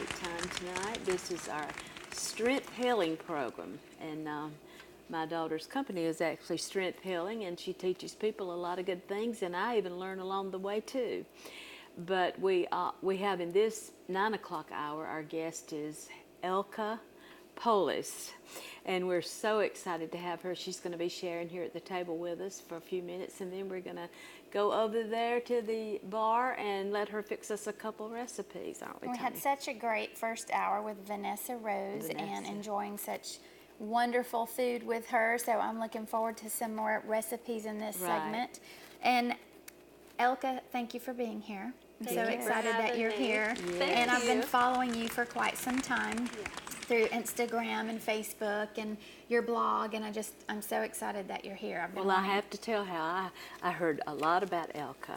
great time tonight. This is our strength healing program, and my daughter's company is actually Strength Healing, and she teaches people a lot of good things, and I even learn along the way too. But we have in this 9 o'clock hour, our guest is Elke Polis, and we're so excited to have her. She's going to be sharing here at the table with us for a few minutes, and then we're going to go over there to the bar and let her fix us a couple recipes, aren't we, We Toni? had such a great first hour with Vanessa Rose and enjoying such wonderful food with her, so I'm looking forward to some more recipes in this segment. And Elke, thank you for being here. I'm so excited that you're here. And I've been following you for quite some time through Instagram and Facebook and your blog, and I'm so excited that you're here. Well, I have to tell how I heard a lot about Elke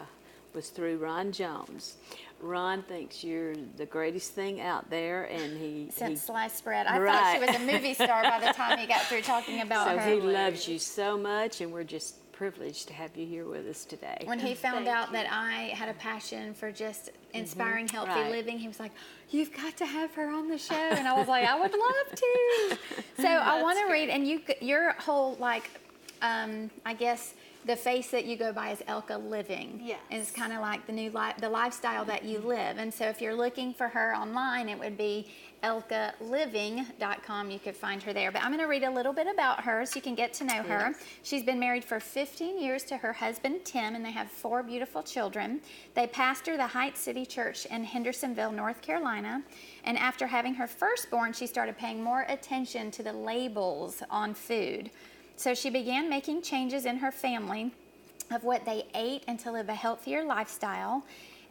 was through Ron Jones. Ron thinks you're the greatest thing out there, and since sliced bread. I thought she was a movie star by the time he got through talking about her. So he loves you so much, and we're just privileged to have you here with us today. When he found out that I had a passion for just inspiring healthy living, he was like, "You've got to have her on the show." And I was like, "I would love to." So I want to read, and your whole I guess the face that you go by is Elke Living. Yes. And it's kind of like the lifestyle that you live. And so if you're looking for her online, it would be elkeliving.com. You could find her there. But I'm going to read a little bit about her so you can get to know her. She's been married for 15 years to her husband, Tim, and they have 4 beautiful children. They pastor the Heights City Church in Hendersonville, North Carolina. And after having her firstborn, she started paying more attention to the labels on food. So she began making changes in her family of what they ate and to live a healthier lifestyle.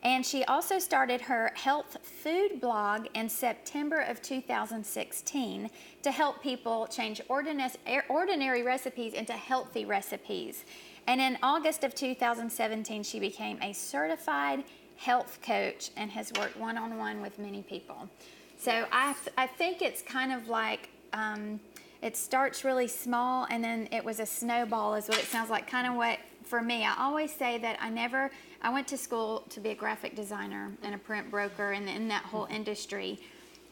And she also started her health food blog in September of 2016 to help people change ordinary recipes into healthy recipes. And in August of 2017, she became a certified health coach and has worked one-on-one with many people. So I think it's kind of like, it starts really small, and then it was a snowball is what it sounds like, kind of what, for me, I always say that I went to school to be a graphic designer and a print broker and in that whole industry.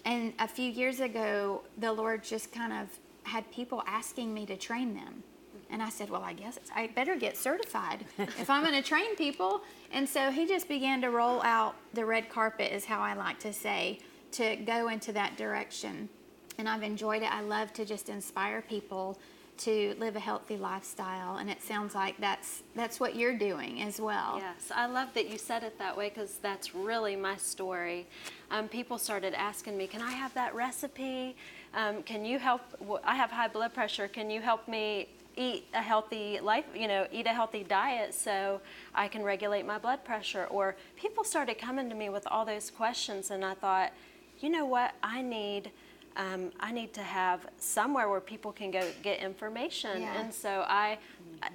And a few years ago, the Lord just kind of had people asking me to train them. And I said, well, I guess I better get certified if I'm going to train people. And so he just began to roll out the red carpet, is how I like to say, to go into that direction. And I've enjoyed it. I love to just inspire people to live a healthy lifestyle, and it sounds like that's what you're doing as well. Yes, I love that you said it that way, because that's really my story. People started asking me, can I have that recipe? Can you help? I have high blood pressure. Can you help me eat a healthy life, eat a healthy diet so I can regulate my blood pressure? Or people started coming to me with all those questions, and I thought, you know what, I need to have somewhere where people can go get information. Yeah. And so I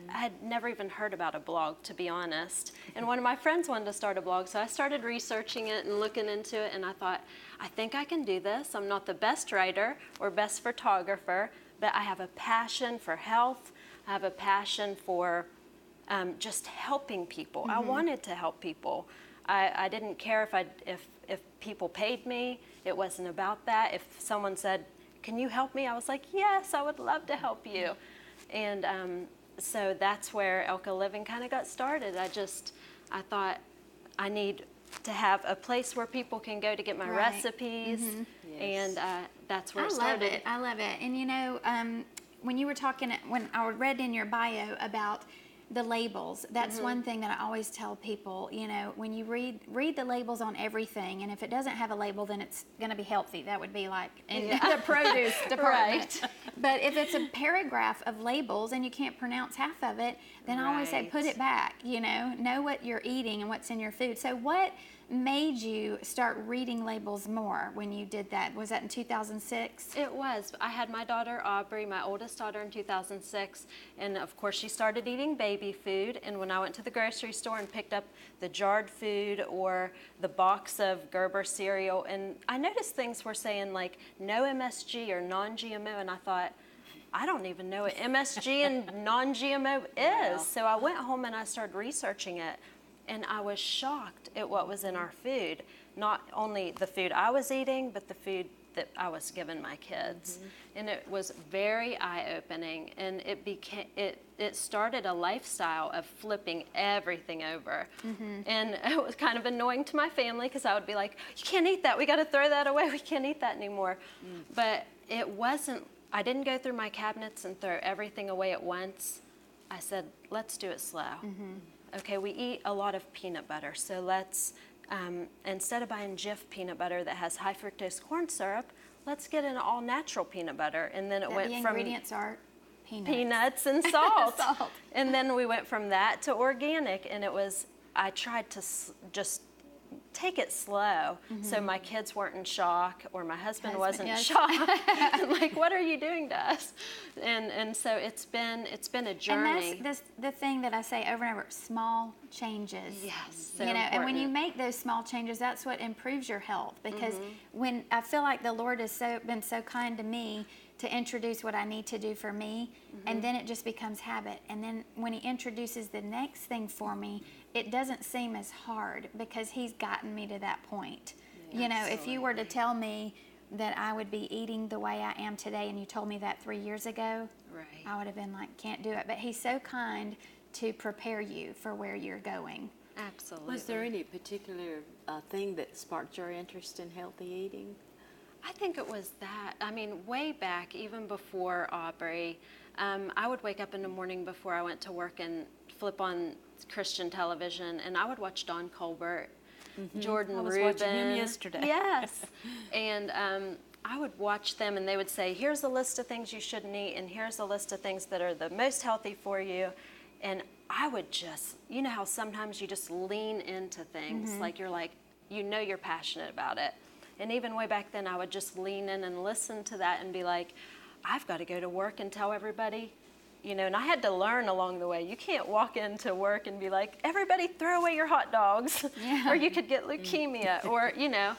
had never even heard about a blog, to be honest. And one of my friends wanted to start a blog, so I started researching it and looking into it, and I thought, I think I can do this. I'm not the best writer or best photographer, but I have a passion for health. I have a passion for just helping people. I wanted to help people. I didn't care if people paid me. It wasn't about that. If someone said, can you help me? I was like, yes, I would love to help you. And so that's where Elke Living kind of got started. I thought I need to have a place where people can go to get my recipes. And that's where it started. I love it. And when you were talking, when I read in your bio about the labels, that's one thing that I always tell people, when you read the labels on everything, and if it doesn't have a label, then it's going to be healthy. That would be like in the produce department. But if it's a paragraph of labels and you can't pronounce half of it, then I always say put it back, know what you're eating and what's in your food. So what made you start reading labels more when you did that? Was that in 2006? It was. I had my daughter Aubrey, my oldest daughter, in 2006, and of course she started eating baby food. And when I went to the grocery store and picked up the jarred food or the box of Gerber cereal, and I noticed things were saying like no MSG or non-GMO, and I thought, I don't even know what MSG and non-GMO is. So I went home and I started researching it. And I was shocked at what was in our food. Not only the food I was eating, but the food that I was giving my kids. And it was very eye-opening, and it started a lifestyle of flipping everything over. And it was kind of annoying to my family, because I would be like, you can't eat that, we got to throw that away, we can't eat that anymore. But it wasn't, I didn't go through my cabinets and throw everything away at once. I said, let's do it slow. Okay, we eat a lot of peanut butter, so let's, instead of buying Jif peanut butter that has high fructose corn syrup, let's get an all-natural peanut butter. And then it went the from ingredients are peanuts and salt. Salt. And then we went from that to organic, and it was, I tried to just take it slow, so my kids weren't in shock, or my husband wasn't in shock. Like, what are you doing to us? And so it's been a journey. And that's the thing that I say over and over: small changes. Yes, so you know, and when you important. make those small changes, that's what improves your health. Because when I feel like the Lord has been so kind to me to introduce what I need to do for me, and then it just becomes habit. And then when He introduces the next thing for me, it doesn't seem as hard, because He's gotten me to that point. You know, if you were to tell me that I would be eating the way I am today, and you told me that 3 years ago, I would have been like, can't do it. But He's so kind to prepare you for where you're going. Absolutely. Was there any particular thing that sparked your interest in healthy eating? I think it was that. I mean, way back, even before Aubrey, I would wake up in the morning before I went to work and flip on Christian television, and I would watch Don Colbert, Jordan I was Rubin. watching him yesterday. Yes. And I would watch them, and they would say, here's a list of things you shouldn't eat, and here's a list of things that are the most healthy for you. And I would just, you know how sometimes you just lean into things, like you're passionate about it. And even way back then, I would just lean in and listen to that and be like, I've got to go to work and tell everybody, you know, and I had to learn along the way. You can't walk into work and be like, everybody throw away your hot dogs, or you could get leukemia, or, you know.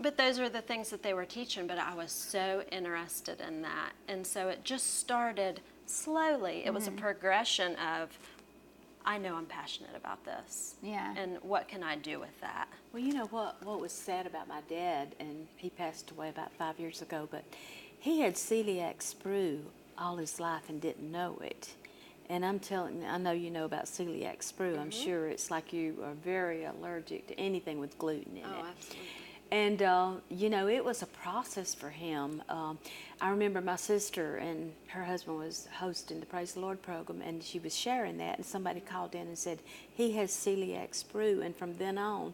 But those are the things that they were teaching, but I was so interested in that. And so it just started slowly. It was a progression of, I know I'm passionate about this. Yeah. And what can I do with that? Well, you know what was sad about my dad, and he passed away about 5 years ago, but he had celiac sprue all his life and didn't know it. And I'm telling you, I know you know about celiac sprue. I'm sure it's like you are very allergic to anything with gluten in it. Oh, absolutely. And, you know, it was a process for him. I remember my sister and her husband was hosting the Praise the Lord program, and she was sharing that, and somebody called in and said, he has celiac sprue. And from then on,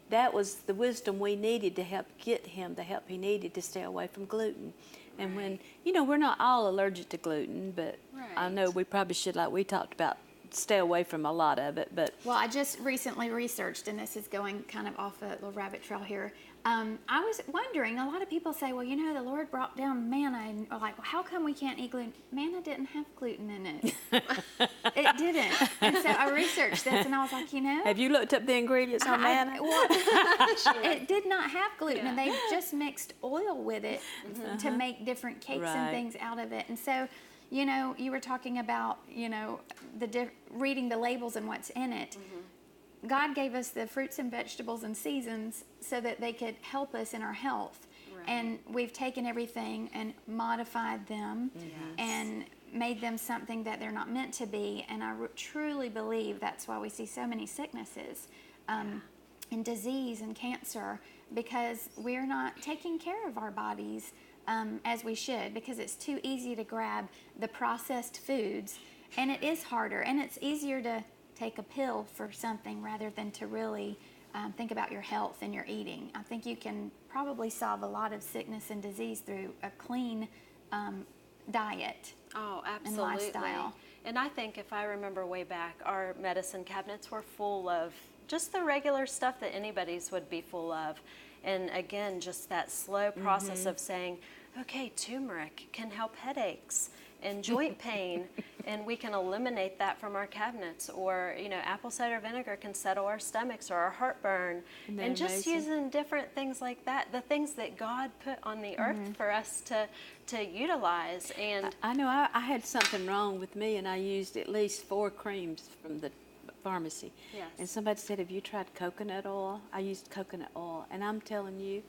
that was the wisdom we needed to help get him the help he needed to stay away from gluten. And when, you know, we're not all allergic to gluten, but I know we probably should, like we talked about, stay away from a lot of it. But Well, I just recently researched, and this is going kind of off a little rabbit trail here. I was wondering, a lot of people say, well, you know, the Lord brought down manna, and are like, well, how come we can't eat gluten? Manna didn't have gluten in it. It didn't. And so I researched this, and I was like, you know. have you looked up the ingredients on manna? It did not have gluten, and they just mixed oil with it to make different cakes and things out of it. And so, you know, you were talking about, you know, reading the labels and what's in it. God gave us the fruits and vegetables and seasons so that they could help us in our health. And we've taken everything and modified them and made them something that they're not meant to be. And I truly believe that's why we see so many sicknesses and disease and cancer, because we're not taking care of our bodies as we should, because it's too easy to grab the processed foods, and it is harder, and it's easier to take a pill for something rather than to really think about your health and your eating. I think you can probably solve a lot of sickness and disease through a clean diet. Oh, absolutely. And lifestyle. And I think if I remember way back, our medicine cabinets were full of just the regular stuff that anybody's would be full of. And again, just that slow process of saying, okay, turmeric can help headaches and joint pain, and we can eliminate that from our cabinets. Or, you know, apple cider vinegar can settle our stomachs or our heartburn. And just using different things like that, the things that God put on the earth for us to utilize. And I know I had something wrong with me, and I used at least 4 creams from the pharmacy. Yes. And somebody said, have you tried coconut oil? I used coconut oil. And I'm telling you,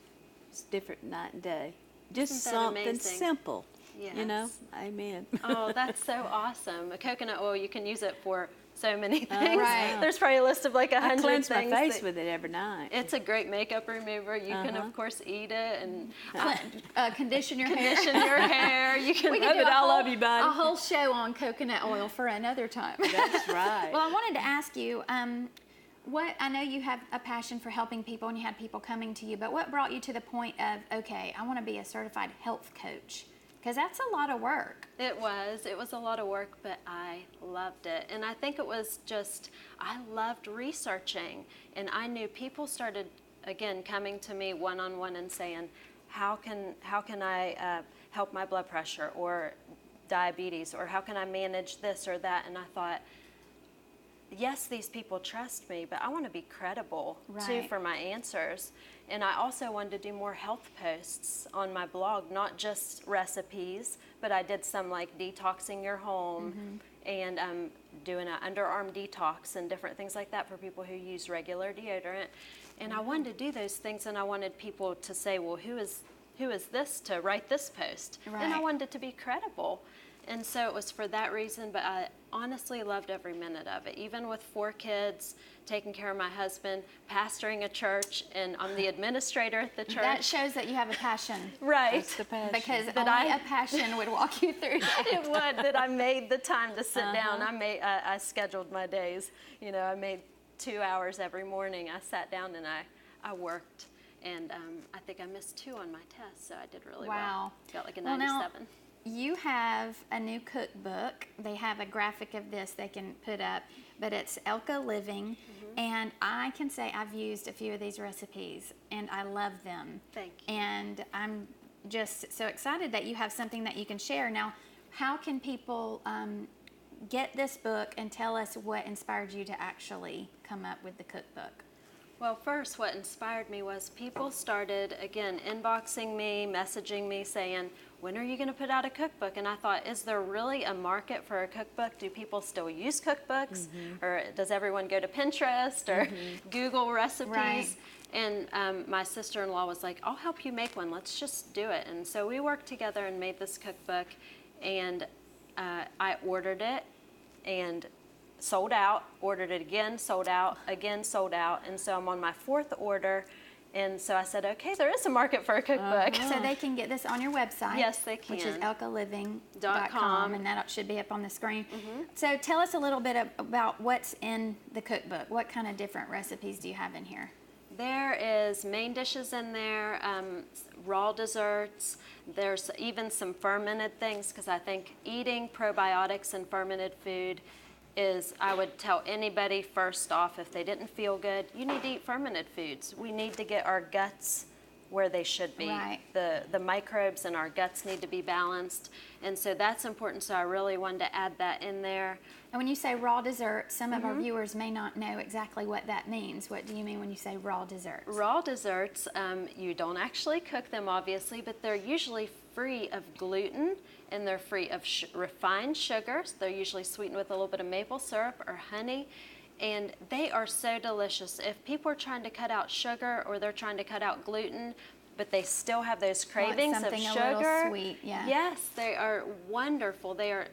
it's different night and day. Just Isn't that something amazing? simple. You know? Yes. Amen. Oh, that's so awesome. A coconut oil, you can use it for so many things. Right. There's probably a list of like I 100 cleanse my things. face with it every night. It's a great makeup remover. You can, of course, eat it and Condition your hair. condition your hair. You can We rub could do it a all whole, over your body. a whole show on coconut oil for another time. That's right. Well, I wanted to ask you, what I know you have a passion for helping people, and you had people coming to you. But what brought you to the point of, okay, I want to be a certified health coach? Because that's a lot of work. It was a lot of work, but I loved it. And I think it was just, I loved researching. And I knew people started, again, coming to me one-on-one and saying, how can I help my blood pressure or diabetes, or how can I manage this or that? And I thought, yes, these people trust me, but I want to be credible too Right. for my answers. And I also wanted to do more health posts on my blog, not just recipes, but I did some like detoxing your home and doing an underarm detox and different things like that for people who use regular deodorant. And I wanted to do those things, and I wanted people to say, well, who is this to write this post? And I Right. wanted it to be credible. And so it was for that reason, but I honestly loved every minute of it. Even with 4 kids, taking care of my husband, pastoring a church, and I'm the administrator at the church. That shows that you have a passion. Right. That's the passion. Because That only I- a passion would walk you through that. It would, that I made the time to sit down. I scheduled my days. You know, I made 2 hours every morning. I sat down and I worked. And I think I missed 2 on my test, so I did really Wow. well. Got like a Well, now, 97. You have a new cookbook. They have a graphic of this they can put up, but it's Elke Living. And I can say I've used a few of these recipes, and I love them. Thank you. And I'm just so excited that you have something that you can share. Now, how can people get this book and tell us what inspired you to actually come up with the cookbook? Well, first, what inspired me was people started, again, inboxing me, messaging me, saying, when are you going to put out a cookbook? And I thought, is there really a market for a cookbook? Do people still use cookbooks? Or does everyone go to Pinterest or Google recipes? Right. And my sister-in-law was like, I'll help you make one. Let's just do it. And so we worked together and made this cookbook. And I ordered it and sold out, ordered it again, sold out, again, sold out. And so I'm on my 4th order. And so I said, okay, there is a market for a cookbook. So they can get this on your website. Yes, they Which is can. elkeliving.com, and that should be up on the screen. So tell us a little bit about what's in the cookbook. What kind of different recipes do you have in here? There is main dishes in there, raw desserts. There's even some fermented things, because I think eating probiotics and fermented food is, I would tell anybody first off, if they didn't feel good, you need to eat fermented foods. We need to get our guts where they should be. Right. The microbes in our guts need to be balanced. And so that's important, so I really wanted to add that in there. And when you say raw desserts, some of our viewers may not know exactly what that means. What do you mean when you say raw desserts? Raw desserts, you don't actually cook them, obviously, but they're usually free of gluten, and they're free of refined sugars. They're usually sweetened with a little bit of maple syrup or honey, and they are so delicious. If people are trying to cut out sugar or they're trying to cut out gluten, but they still have those cravings of something sugar, a little sweet, yeah. yes, they are wonderful. They are,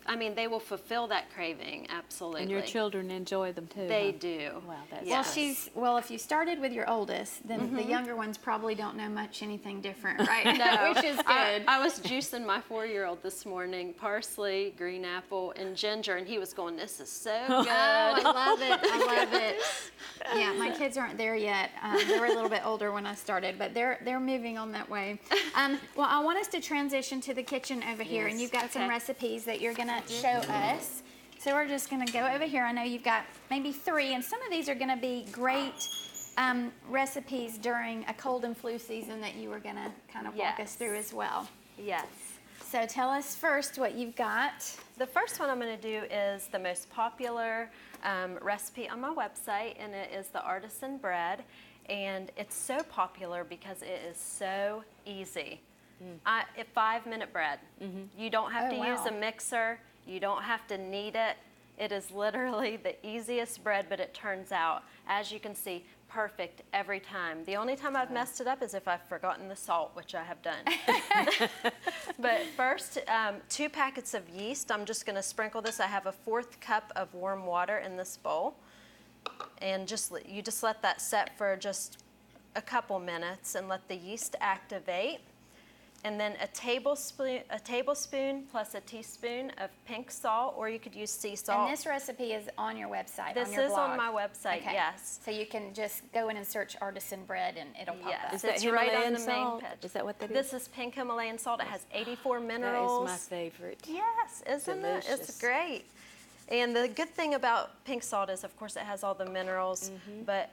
I mean, they will fulfill that craving, absolutely. And your children enjoy them too. They huh? do. Wow, that's Yes. Well, if you started with your oldest, then the younger ones probably don't know much anything different, right? No. Which is good. I was juicing my 4-year-old this morning, parsley, green apple, and ginger, and he was going, this is so good. Oh, I love it. I love it. Yeah, my kids aren't there yet. They were a little bit older when I started, but they're moving on that way. Well, I want us to transition to the kitchen over here, and you've got some Okay. recipes that you're going to show us. So we're just going to go over here. I know you've got maybe 3, and some of these are going to be great recipes during a cold and flu season that you were going to kind of walk us Yes. through as well. Yes. So tell us first what you've got. The first one I'm going to do is the most popular recipe on my website, and it is the artisan bread. And it's so popular because it is so easy. 5-minute bread. You don't have Oh, to use wow. a mixer. You don't have to knead it. It is literally the easiest bread, but it turns out, as you can see, perfect every time. The only time I've messed it up is if I've forgotten the salt, which I have done. But first, 2 packets of yeast. I'm just gonna sprinkle this. I have a 1/4 cup of warm water in this bowl. And you just let that set for just a couple minutes and let the yeast activate. And then a tablespoon plus a teaspoon of pink salt, or you could use sea salt. And this recipe is on your website, This on your is blog. on my website, Okay. yes. So you can just go in and search artisan bread and it'll pop Yes. up. Is that It's right on Himalayan the main salt? page. Is that what that is? This is pink Himalayan salt. It has 84 minerals. That is my favorite. Yes, isn't it? Delicious. It's great. And the good thing about pink salt is, of course, it has all the minerals, but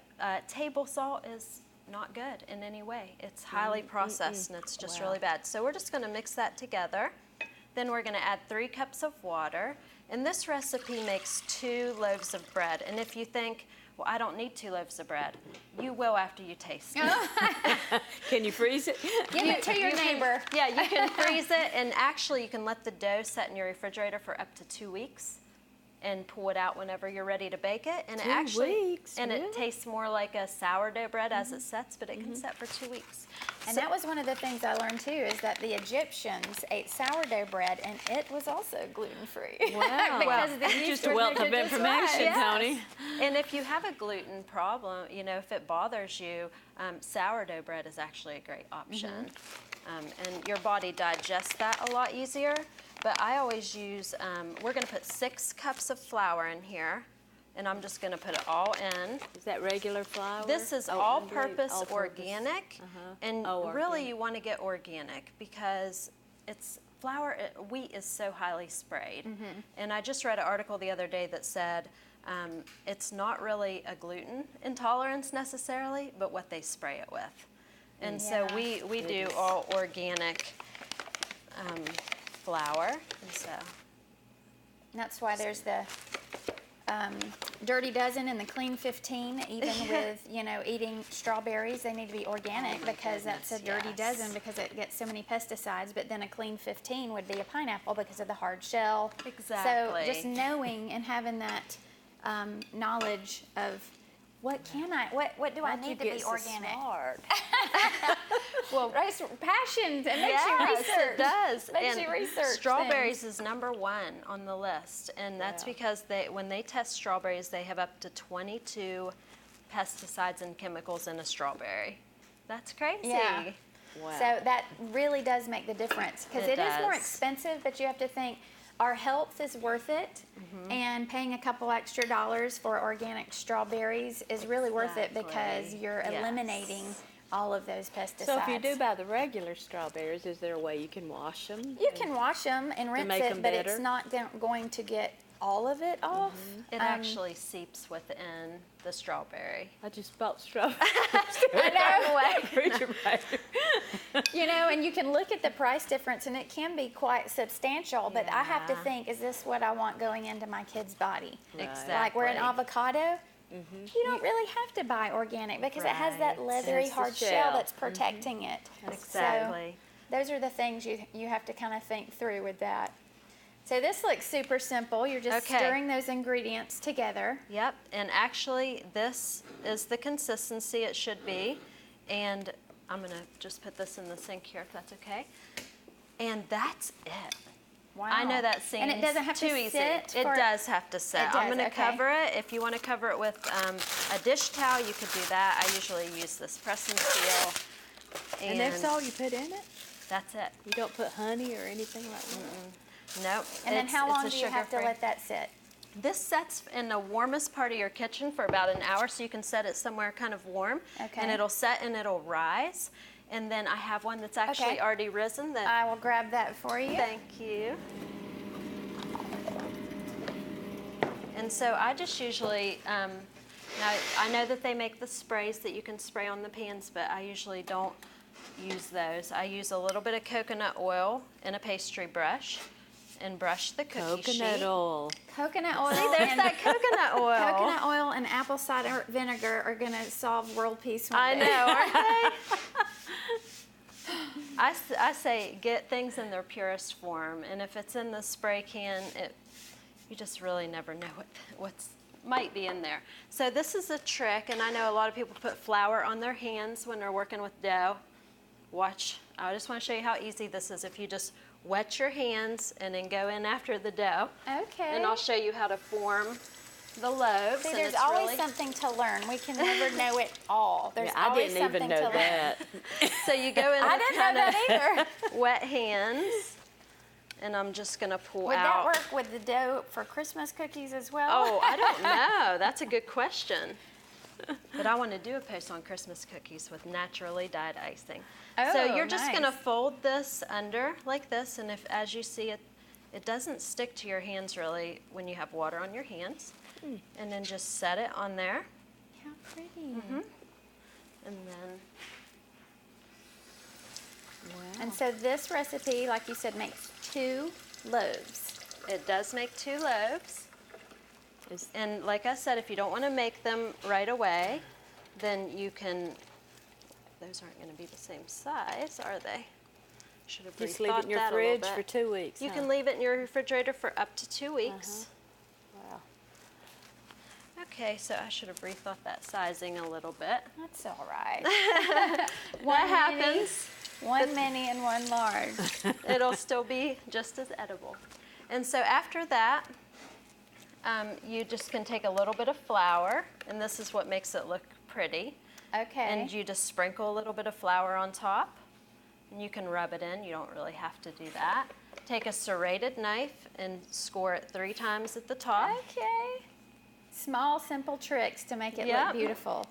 table salt is not good in any way. It's highly processed and it's just really bad. So we're just gonna mix that together. Then we're gonna add 3 cups of water. And this recipe makes 2 loaves of bread. And if you think, well, I don't need 2 loaves of bread, you will after you taste it. Can you freeze it? Give it to your neighbor. Yeah, you can freeze it, and actually you can let the dough set in your refrigerator for up to 2 weeks and pull it out whenever you're ready to bake it. And 2 weeks, and really? it tastes more like a sourdough bread as it sets, but it can set for 2 weeks. And that was one of the things I learned too, is that the Egyptians ate sourdough bread and it was also gluten-free. Wow. Because the You're yeast just a was wealth of nurtured just right. information, Yes. Toni. And if you have a gluten problem, you know, if it bothers you, sourdough bread is actually a great option. And your body digests that a lot easier. But I always use, we're gonna put 6 cups of flour in here, and I'm just gonna put it all in. Is that regular flour? This is Oh, all-purpose all-purpose. organic, and Oh, really organic. you want to get organic because wheat is so highly sprayed. And I just read an article the other day that said it's not really a gluten intolerance necessarily, but what they spray it with. And so Yeah. we do all organic flour, and so. And that's why there's the Dirty Dozen and the Clean 15, even with, you know, eating strawberries, they need to be organic because that's a Dirty yes. Dozen because it gets so many pesticides, but then a Clean 15 would be a pineapple because of the hard shell. Exactly. So just knowing and having that knowledge of what do I need to be organic? Well, Right, passions, it makes you yes, research. it does. Makes And you research strawberries things. is #1 on the list, and that's Yeah. because when they test strawberries, they have up to 22 pesticides and chemicals in a strawberry. That's crazy. Yeah. Wow. So that really does make the difference because It it is more does. expensive, but you have to think our health is worth it, and paying a couple extra dollars for organic strawberries is really worth it because Exactly. you're Yes. eliminating all of those pesticides. So if you do buy the regular strawberries, is there a way you can wash them? you can wash them and rinse make it, 'em but it's better? not going to get all of it off. It actually seeps within the strawberry. I just bought strawberries. I know. Refrigerator. You know, and you can look at the price difference, and it can be quite substantial. But I have to Yeah. think: is this what I want going into my kid's body? Exactly. Like where an avocado, you don't really have to buy organic because it has that Right. leathery It has the hard shell shell. that's protecting it. Exactly. So those are the things you have to kind of think through with that. So this looks super simple. You're just Okay. stirring those ingredients together. Yep, and actually this is the consistency it should be. And I'm gonna just put this in the sink here if that's okay. And that's it. Wow. I know that seems And it doesn't have too to easy. sit It for- does have to sit. It I'm does, gonna okay. cover it. If you wanna cover it with a dish towel, you could do that. I usually use this press and seal. And that's all you put in it? That's it. You don't put honey or anything like that? Nope. And then how long a do you have to sugar-free. let that sit? This sets in the warmest part of your kitchen for about an hour, so you can set it somewhere kind of warm. Okay. And it'll set and it'll rise. And then I have one that's actually Okay. already risen. That I will grab that for you. Thank you. And so I just usually, now I know that they make the sprays that you can spray on the pans, but I usually don't use those. I use a little bit of coconut oil in a pastry brush and brush the cookie Coconut sheet. oil. Coconut oil. See, there's and that coconut oil. Coconut oil and apple cider vinegar are going to solve world peace one I day. know, aren't they? I say get things in their purest form, and if it's in the spray can, you just really never know what's might be in there. So this is a trick, and I know a lot of people put flour on their hands when they're working with dough. Watch, I just want to show you how easy this is. If you just wet your hands and then go in after the dough. Okay. And I'll show you how to form the loaves. See, and there's it's always really, something to learn. We can never know it all. There's I always didn't even something know to that. learn. so you go in I with didn't know kind that of wet hands. And I'm just going to pull Would out. that work with the dough for Christmas cookies as well? Oh, I don't know. That's a good question. But I want to do a post on Christmas cookies with naturally dyed icing. So Oh, you're just going to nice. fold this under like this, and if, as you see it, it doesn't stick to your hands really when you have water on your hands. And then just set it on there, How pretty. and then And so this recipe, like you said, makes 2 loaves. it does make 2 loaves. And like I said, if you don't want to make them right away, then you can, those aren't going to be the same size, are they? Should have Just leave it rethought in your that a little fridge for bit. 2 weeks. You huh? can leave it in your refrigerator for up to 2 weeks. Wow. Okay, so I should have rethought that sizing a little bit. That's all right. That happens. One mini and one large. It'll still be just as edible. And so after that, you just can take a little bit of flour, and this is what makes it look pretty. Okay. And you just sprinkle a little bit of flour on top, and you can rub it in. You don't really have to do that. Take a serrated knife and score it 3 times at the top. Okay. Small, simple tricks to make it Yep. look beautiful.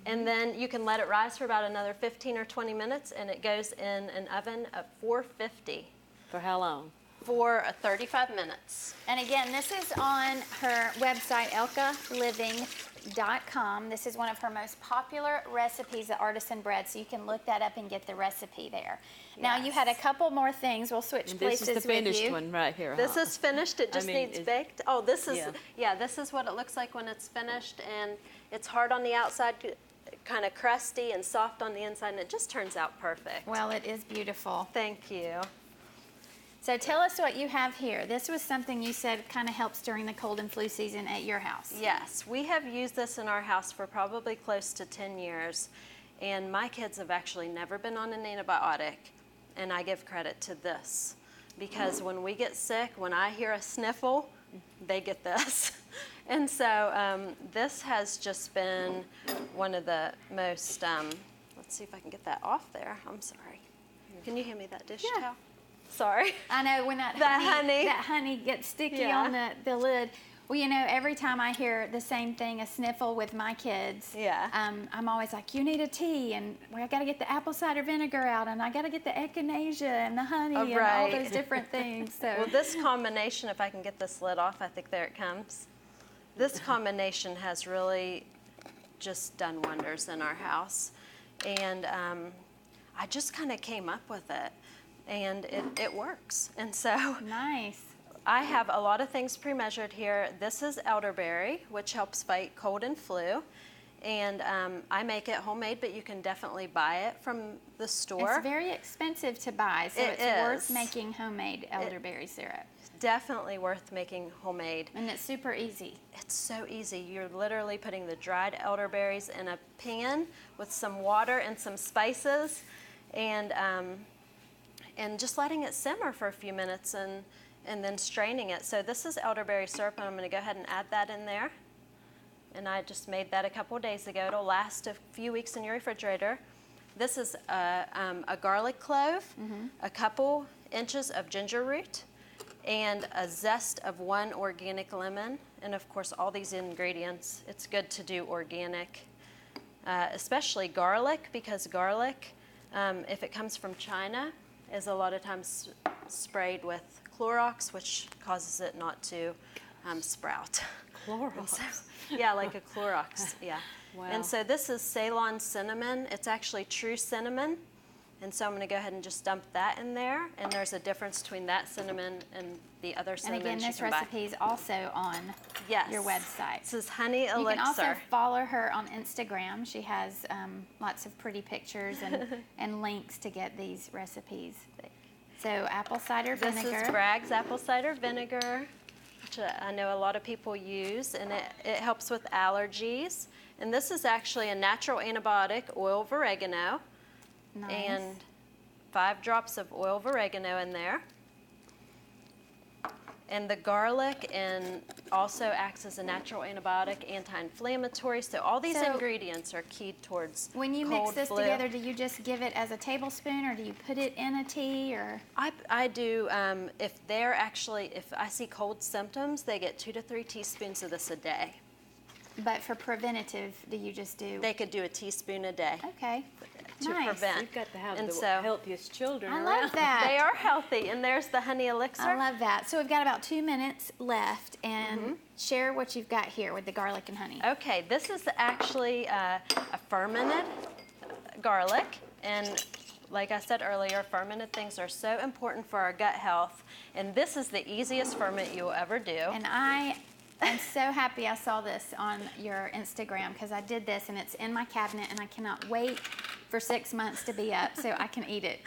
And then you can let it rise for about another 15 or 20 minutes, and it goes in an oven at 450 For how long? for 35 minutes. And again, this is on her website, elkeliving.com. This is one of her most popular recipes, the artisan bread, so you can look that up and get the recipe there. Now, you had a couple more things. We'll switch And places this is the finished with you. one right here. This huh? is finished, it just mean, needs it's- baked. Oh, this is, Yeah. yeah, this is what it looks like when it's finished, and it's hard on the outside, kind of crusty and soft on the inside, and it just turns out perfect. Well, it is beautiful. Thank you. So tell us what you have here. This was something you said kind of helps during the cold and flu season at your house. Yes, we have used this in our house for probably close to 10 years, and my kids have actually never been on an antibiotic, and I give credit to this, because when we get sick, when I hear a sniffle, they get this. And so this has just been one of the most, let's see if I can get that off there. I'm sorry. Can you hand me that dish towel? Sorry. I know when that honey gets sticky Yeah. on the lid. Well, you know, every time I hear the same thing, a sniffle with my kids, Yeah. I'm always like, you need a tea, and I got to get the apple cider vinegar out, and I got to get the echinacea and the honey and all right. those different things. So Well, this combination, if I can get this lid off, I think there it comes. This combination has really just done wonders in our house. And I just kind of came up with it, and it works. And so nice. I have a lot of things pre-measured here. This is elderberry, which helps fight cold and flu. And I make it homemade, but you can definitely buy it from the store. It's very expensive to buy, so It it's worth is. making homemade elderberry syrup. Definitely worth making homemade. And it's super easy. It's so easy. You're literally putting the dried elderberries in a pan with some water and some spices, and just letting it simmer for a few minutes, and then straining it. So this is elderberry syrup, and I'm going to go ahead and add that in there. And I just made that a couple days ago. It'll last a few weeks in your refrigerator. This is a garlic clove, a couple inches of ginger root, and a zest of 1 organic lemon. And of course, all these ingredients, it's good to do organic, especially garlic, because garlic, if it comes from China, is a lot of times sprayed with Clorox, which causes it not to sprout. Clorox. Yeah, like a Clorox, yeah. Wow. And so this is Ceylon cinnamon. It's actually true cinnamon. And so I'm going to go ahead and just dump that in there. And there's a difference between that cinnamon and the other And cinnamon again, this recipe is also on your website. This is Honey You Elixir. can also follow her on Instagram. She has lots of pretty pictures and links to get these recipes. So apple cider This vinegar. is Bragg's apple cider vinegar. which I know a lot of people use, and it helps with allergies. And this is actually a natural antibiotic, oil of oregano. Nice. And 5 drops of oil of oregano in there. And the garlic also acts as a natural antibiotic, anti-inflammatory. So all these ingredients are key towards When you cold, mix this flu. together, do you just give it as a tablespoon, or do you put it in a tea, or? I do, if I see cold symptoms, they get 2 to 3 teaspoons of this a day. But for preventative, do you just do? They could do a teaspoon a day Okay. to Nice. prevent. You've got to have And the so- healthiest children I around. love that. They are healthy, and there's the honey elixir. I love that. So we've got about 2 minutes left, and share what you've got here with the garlic and honey. Okay, this is actually a fermented garlic, and like I said earlier, fermented things are so important for our gut health, and this is the easiest ferment you'll ever do. And I am so happy I saw this on your Instagram, because I did this and it's in my cabinet, and I cannot wait for 6 months to be up so I can eat it.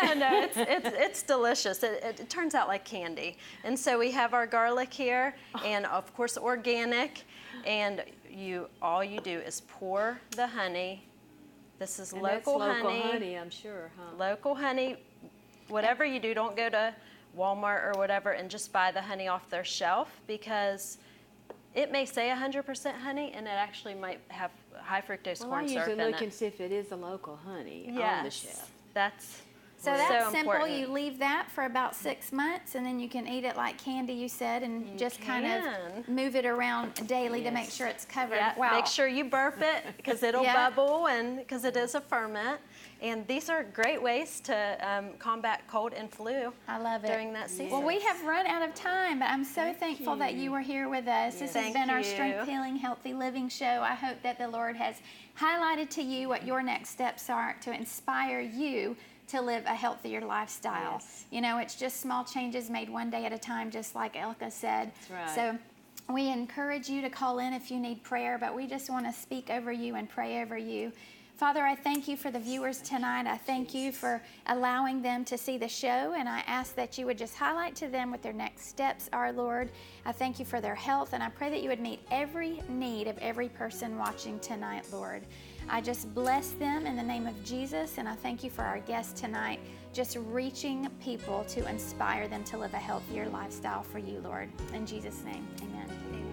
I know, it's delicious. It turns out like candy. And so we have our garlic here, and of course organic, and all you do is pour the honey. This is And local that's honey. local honey, I'm sure, huh? Local honey. Whatever you do, don't go to Walmart or whatever and just buy the honey off their shelf, because it may say 100% honey, and it actually might have high fructose Well, I corn syrup usually in look it. and see if it is a local honey on the Yes, shelf. that's So that's so simple. important. You leave that for about 6 months, and then you can eat it like candy, you said, and You just kind can. of move it around daily to make Yes. sure it's covered. Yeah, Wow. make sure you burp it, because it'll Yeah. bubble, and because it is a ferment. And these are great ways to combat cold and flu I love it. during that season. Well, we have run out of time, but I'm so thankful that you were here with us. This has Thank been our you. Strength Healing Healthy Living show. I hope that the Lord has highlighted to you what your next steps are to inspire you to live a healthier lifestyle. Yes. You know, it's just small changes made one day at a time, just like Elke said. That's right. So we encourage you to call in if you need prayer, but we just want to speak over you and pray over you. Father, I thank you for the viewers tonight. I thank you for allowing them to see the show, and I ask that you would just highlight to them what their next steps are, Lord. I thank you for their health, and I pray that you would meet every need of every person watching tonight, Lord. I just bless them in the name of Jesus, and I thank you for our guest tonight, just reaching people to inspire them to live a healthier lifestyle for you, Lord. In Jesus' name, amen.